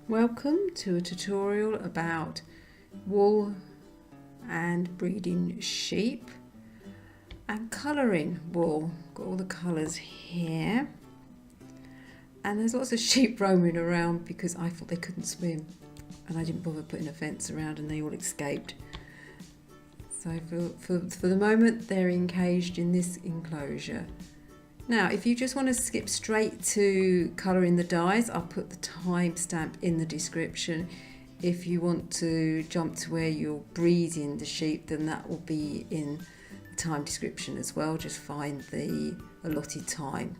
Welcome to a tutorial about wool and breeding sheep and colouring wool. Got all the colours here, and there's lots of sheep roaming around because I thought they couldn't swim and I didn't bother putting a fence around and they all escaped. So for the moment they're encaged in this enclosure. Now, if you just want to skip straight to colouring the dyes, I'll put the timestamp in the description. If you want to jump to where you're breeding the sheep, then that will be in the time description as well. Just find the allotted time.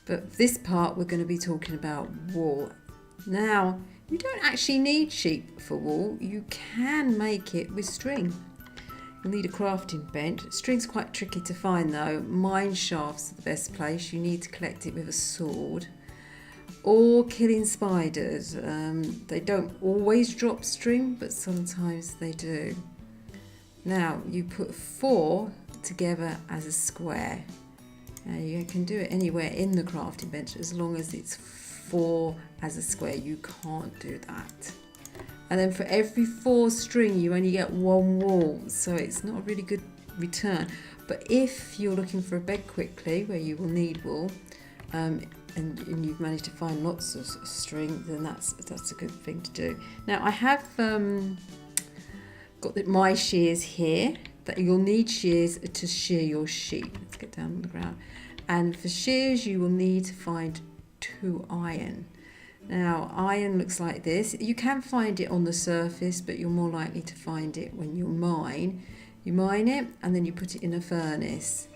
But for this part, we're going to be talking about wool. Now, you don't actually need sheep for wool. You can make it with string. You'll need a crafting bench. String's quite tricky to find though. Mine shafts are the best place. You need to collect it with a sword. Or killing spiders. They don't always drop string, but sometimes they do. Now you put 4 together as a square. Now you can do it anywhere in the crafting bench as long as it's 4 as a square. You can't do that. And then for every 4 string you only get 1 wool, so it's not a really good return. But if you're looking for a bed quickly where you will need wool, and you've managed to find lots of string, then that's a good thing to do. Now I have got my shears here. That you'll need shears to shear your sheep. Let's get down on the ground. And for shears you will need to find 2 iron. Now, iron looks like this. You can find it on the surface, but you're more likely to find it when you mine. You mine it and then you put it in a furnace.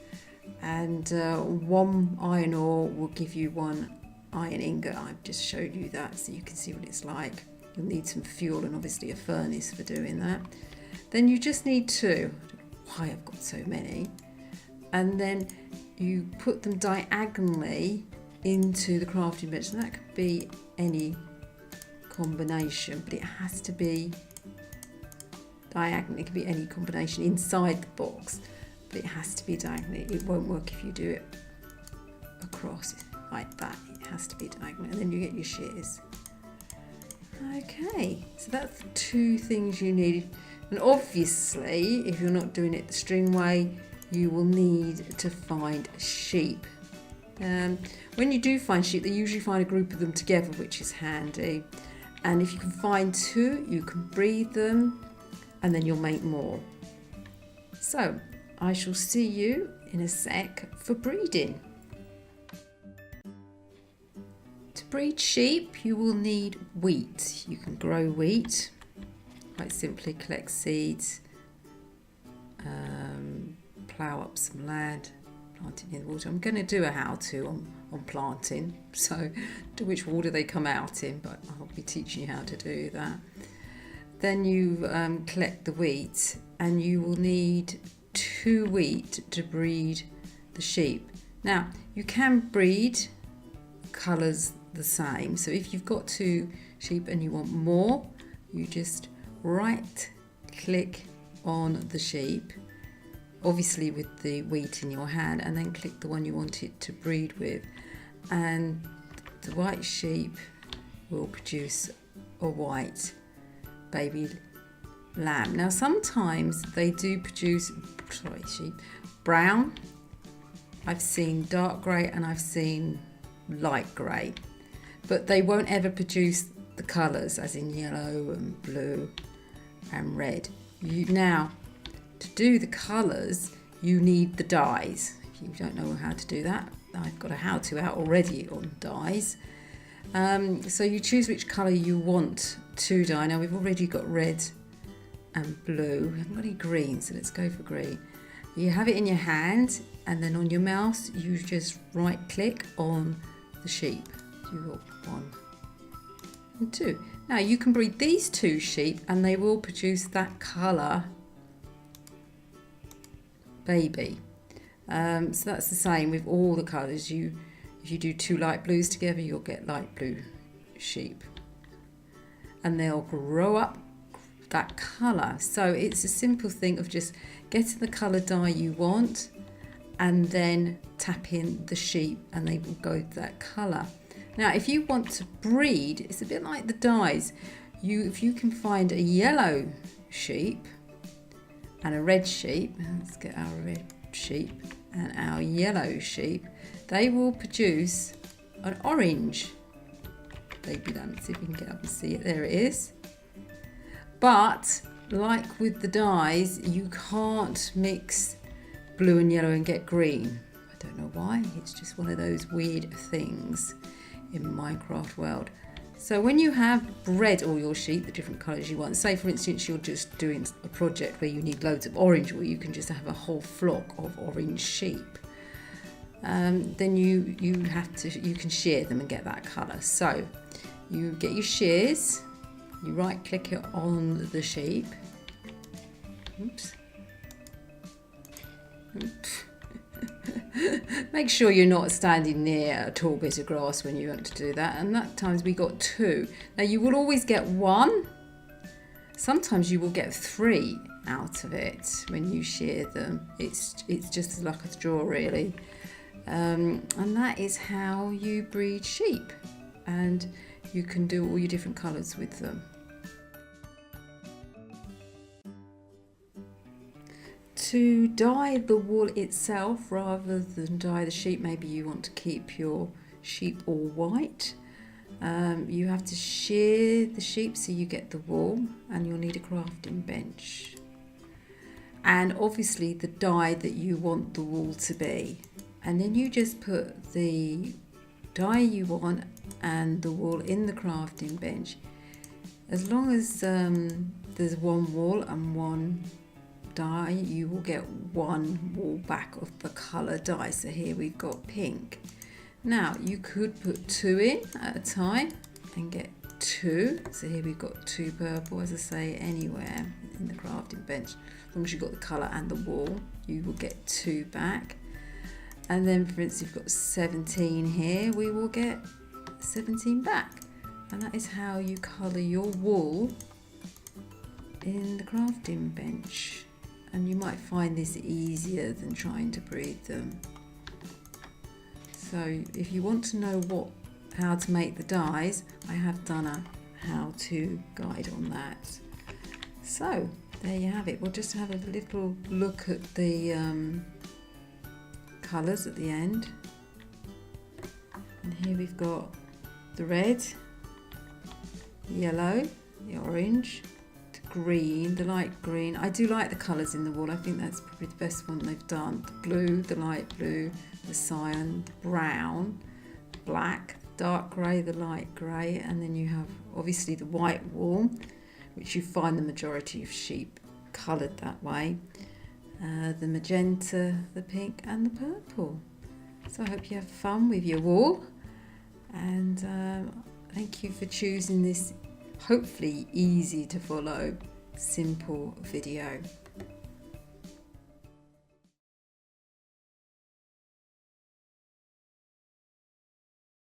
And 1 iron ore will give you 1 iron ingot. I've just showed you that so you can see what it's like. You'll need some fuel and obviously a furnace for doing that. Then you just need 2. I don't know why I've got so many. And then you put them diagonally into the crafting bench, and that could be any combination, but it has to be diagonal. It can be any combination inside the box, but it has to be diagonal. It won't work if you do it across like that. It has to be diagonal, and then you get your shears. Okay, so that's the 2 things you need. And obviously, if you're not doing it the string way, you will need to find sheep. When you do find sheep, they usually find a group of them together, which is handy. And if you can find 2, you can breed them and then you'll make more. So I shall see you in a sec for breeding. To breed sheep, you will need wheat. You can grow wheat. Quite simply collect seeds, plough up some land, planting in the water. I'm going to do a how-to on planting, so to which order they come out in, but I'll be teaching you how to do that. Then you collect the wheat, and you will need 2 wheat to breed the sheep. Now you can breed colours the same, so if you've got 2 sheep and you want more, you just right click on the sheep, obviously with the wheat in your hand, and then click the one you want it to breed with, and the white sheep will produce a white baby lamb. Now sometimes they do produce brown. I've seen dark grey and I've seen light grey, but they won't ever produce the colours as in yellow and blue and red. Now to do the colours you need the dyes. If you don't know how to do that, I've got a how-to out already on dyes. So you choose which colour you want to dye. Now we've already got red and blue. We haven't got any green, so let's go for green. You have it in your hand, and then on your mouse you just right click on the sheep. You've got 1 and 2. Now you can breed these 2 sheep and they will produce that colour baby. So that's the same with all the colours. If you do 2 light blues together, you'll get light blue sheep, and they'll grow up that colour. So it's a simple thing of just getting the colour dye you want and then tap in the sheep and they will go that colour. Now if you want to breed, it's a bit like the dyes. If you can find a yellow sheep and a red sheep, let's get our red sheep and our yellow sheep, they will produce an orange baby lamb. Let's see if we can get up and see it. There it is. But like with the dyes, you can't mix blue and yellow and get green. I don't know why, it's just one of those weird things in Minecraft world. So when you have bred all your sheep the different colours you want, say for instance you're just doing a project where you need loads of orange, or you can just have a whole flock of orange sheep, then you can shear them and get that colour. So you get your shears, you right click it on the sheep. Oops. Oops. Make sure you're not standing near a tall bit of grass when you want to do that, and that times we got 2. Now you will always get 1, sometimes you will get 3 out of it when you shear them. It's just like a straw really, and that is how you breed sheep, and you can do all your different colours with them. To dye the wool itself rather than dye the sheep, maybe you want to keep your sheep all white, you have to shear the sheep so you get the wool, and you'll need a crafting bench and obviously the dye that you want the wool to be, and then you just put the dye you want and the wool in the crafting bench. As long as there's one wool and one dye, you will get 1 wool back of the colour dye. So here we've got pink. Now you could put 2 in at a time and get 2. So here we've got 2 purple, as I say, anywhere in the crafting bench. As long as you've got the colour and the wool, you will get 2 back. And then for instance, you've got 17 here, we will get 17 back. And that is how you colour your wool in the crafting bench. And you might find this easier than trying to breed them. So if you want to know how to make the dyes, I have done a how-to guide on that. So there you have it. We'll just have a little look at the colours at the end. And here we've got the red, yellow, the orange, green, the light green. I do like the colours in the wool. I think that's probably the best one they've done. The blue, the light blue, the cyan, brown, black, dark grey, the light grey, and then you have obviously the white wool, which you find the majority of sheep coloured that way. The magenta, the pink and the purple. So I hope you have fun with your wool, and thank you for choosing this hopefully easy to follow, simple video.